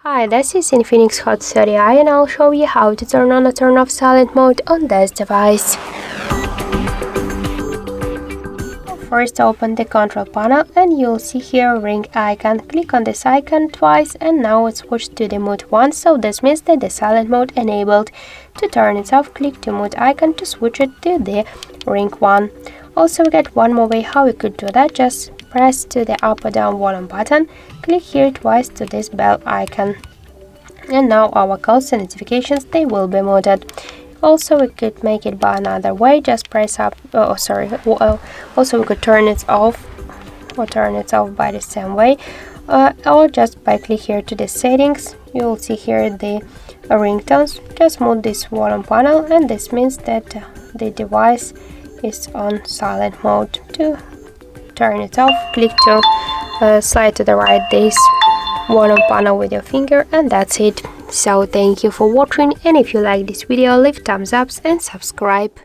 Hi, this is INFINIX Hot and I'll show you how to turn on or turn off silent mode on this device. First, open the control panel and you'll see here a ring icon. Click on this icon twice and now it's switched to the mode 1, so this means that the silent mode enabled. To turn it off, click the mode icon to switch it to the ring 1. Also, we get one more way how you could do that. Just press to the up or down volume button, click here twice to this bell icon. And now our calls and notifications, they will be muted. Also, we could make it by another way. Just press up, also we could turn it off or turn it off by the same way, or just by click here to the settings. You will see here the ringtones. Just move this volume panel and this means that the device is on silent mode. To turn it off, click to slide to the right this volume panel with your finger, and that's it. So thank you for watching, and if you like this video, leave thumbs up and subscribe.